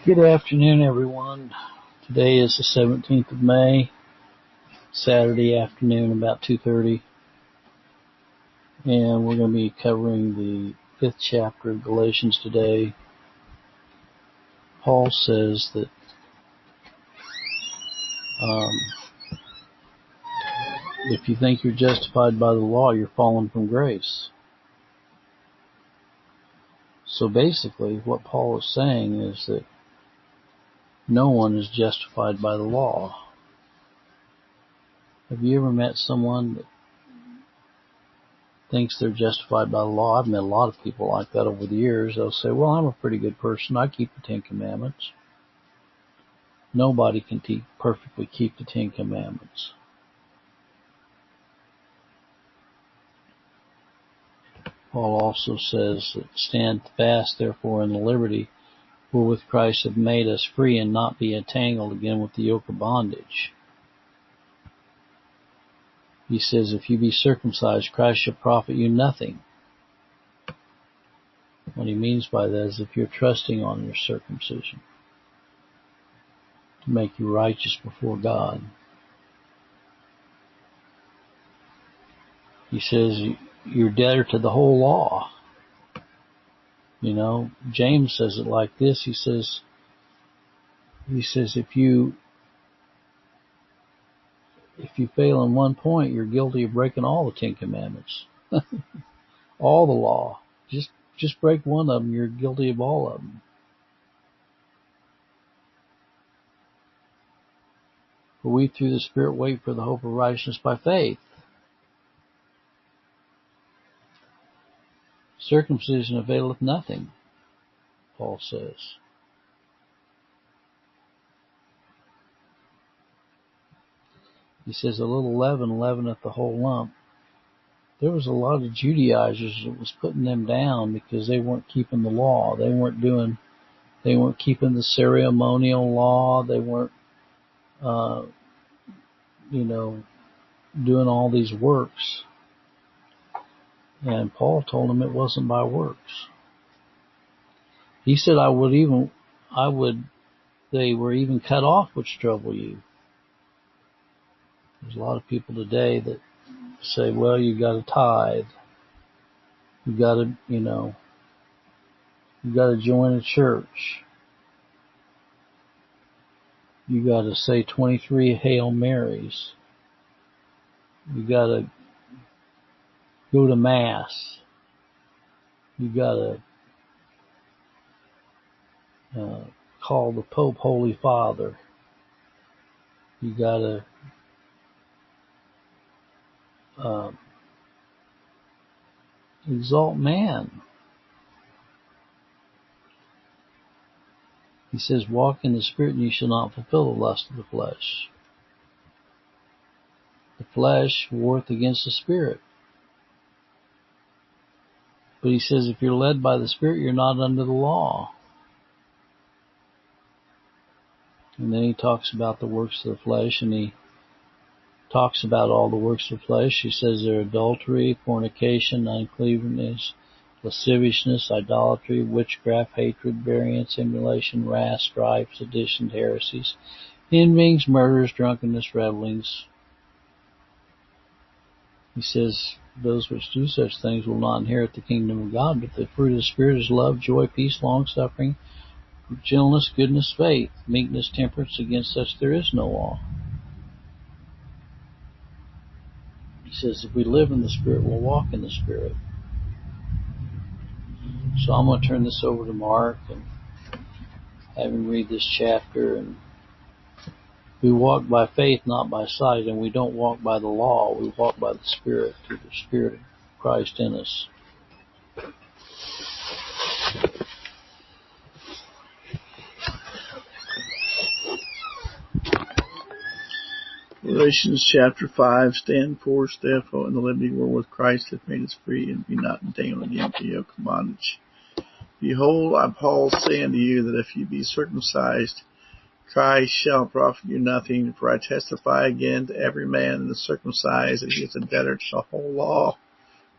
Good afternoon, everyone. Today is the 17th of May, Saturday afternoon, about 2:30, and we're going to be covering the 5th chapter of Galatians today. Paul says that if you think you're justified by the law, you're fallen from grace. So basically, what Paul is saying is that no one is justified by the law. Have you ever met someone that thinks they're justified by the law? I've met a lot of people like that over the years. They'll say, well, I'm a pretty good person. I keep the Ten Commandments. Nobody can perfectly keep the Ten Commandments. Paul also says, stand fast, therefore, in the liberty wherewith Christ hath made us free, and not be entangled again with the yoke of bondage. He says, if you be circumcised, Christ shall profit you nothing. What he means by that is if you're trusting on your circumcision to make you righteous before God. He says you're debtor to the whole law. You know, James says it like this. He says if you fail in one point, you're guilty of breaking all the Ten Commandments. All the law. Just break one of them, you're guilty of all of them. For we through the Spirit wait for the hope of righteousness by faith. Circumcision availeth nothing, Paul says. He says a little leaven leaveneth the whole lump. There was a lot of Judaizers that was putting them down because they weren't keeping the law. They weren't keeping the ceremonial law. They weren't, doing all these works. And Paul told them it wasn't by works. He said, they were even cut off which trouble you. There's a lot of people today that say, well, you got to tithe. You got to join a church. You got to say 23 Hail Marys. You got to go to Mass. You got to call the Pope Holy Father. You got to exalt man. He says, walk in the Spirit and you shall not fulfill the lust of the flesh. The flesh warreth against the Spirit. But he says, if you're led by the Spirit, you're not under the law. And then he talks about the works of the flesh, and he talks about all the works of the flesh. He says they're adultery, fornication, uncleanness, lasciviousness, idolatry, witchcraft, hatred, variance, emulation, wrath, strife, sedition, heresies, envyings, murders, drunkenness, revelings. He says those which do such things will not inherit the kingdom of God, but the fruit of the Spirit is love, joy, peace, long-suffering, gentleness, goodness, faith, meekness, temperance. Against such there is no law. He says if we live in the Spirit, we'll walk in the Spirit. So I'm going to turn this over to Mark and have him read this chapter. And we walk by faith, not by sight, and we don't walk by the law. We walk by the Spirit, through the Spirit of Christ in us. Galatians chapter 5, stand forth therefore in the liberty wherewith Christ hath made us free, and be not entangled again with the yoke of bondage. Behold, I, Paul, say unto you that if you be circumcised, Christ shall profit you nothing. For I testify again to every man that is circumcised that he is a debtor to the whole law.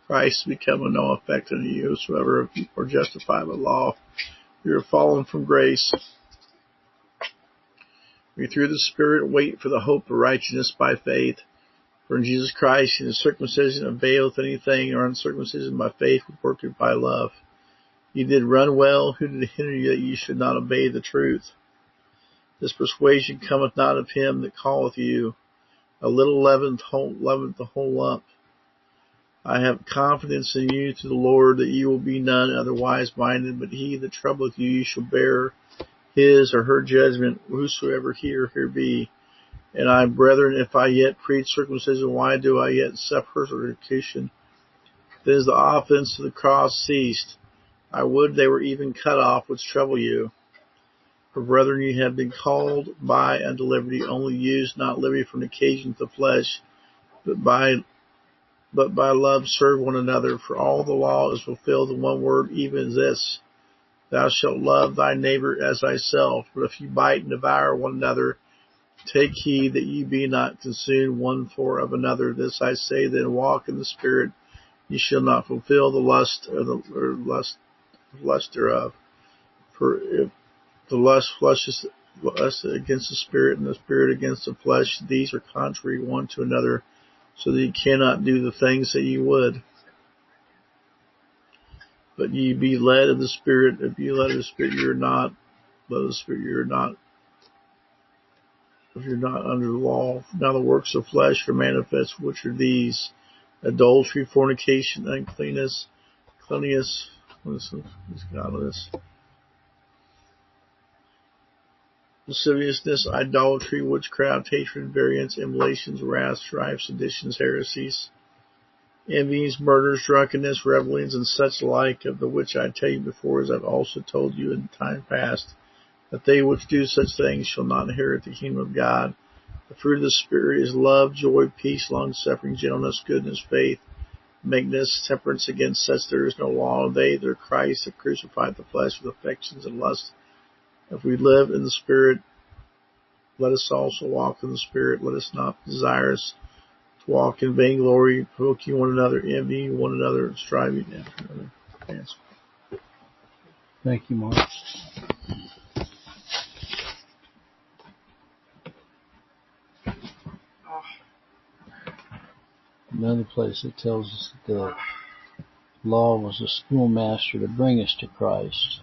Christ become of no effect unto you. Whosoever of you are justified by law, you are fallen from grace, We through the Spirit wait for the hope of righteousness by faith. For in Jesus Christ, in the circumcision availeth anything, or uncircumcision by faith worketh by love. You did run well. Who did hinder you that you should not obey the truth? This persuasion cometh not of him that calleth you. A little leaveneth the whole lump. I have confidence in you to the Lord that you will be none otherwise minded, but he that troubleth you shall bear his or her judgment, whosoever here be. And I, brethren, if I yet preach circumcision, why do I yet suffer persecution? Then is the offense of the cross ceased. I would they were even cut off, which trouble you. For brethren, you have been called by unto liberty, only use not liberty for an occasion to the flesh, but by love serve one another. For all the law is fulfilled in one word, even this: Thou shalt love thy neighbor as thyself. But if you bite and devour one another, take heed that ye be not consumed one for of another. This I say then, walk in the Spirit, ye shall not fulfill the lust thereof. For if the lust against the Spirit, and the Spirit against the flesh, these are contrary one to another, so that ye cannot do the things that ye would. But ye be led of the Spirit. If ye led of the Spirit, you are not led of the Spirit. You are not. If you're not under the law. Now the works of flesh are manifest, which are these: adultery, fornication, uncleanness, cleanliness, godliness, lasciviousness, idolatry, witchcraft, hatred, variance, emulations, wrath, strife, seditions, heresies, envies, murders, drunkenness, revelings, and such like, of the which I tell you before, as I've also told you in time past, that they which do such things shall not inherit the kingdom of God. The fruit of the Spirit is love, joy, peace, long-suffering, gentleness, goodness, faith, meekness, temperance. Against such there is no law. They that are Christ have crucified the flesh with affections and lusts. If we live in the Spirit, let us also walk in the Spirit. Let us not be desirous to walk in vainglory, provoking one another, envying one another, striving after another. Yes. Thank you, Mark. Another place it tells us that the law was a schoolmaster to bring us to Christ,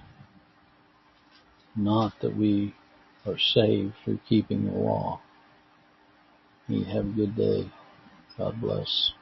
not that we are saved through keeping the law. You have a good day. God bless.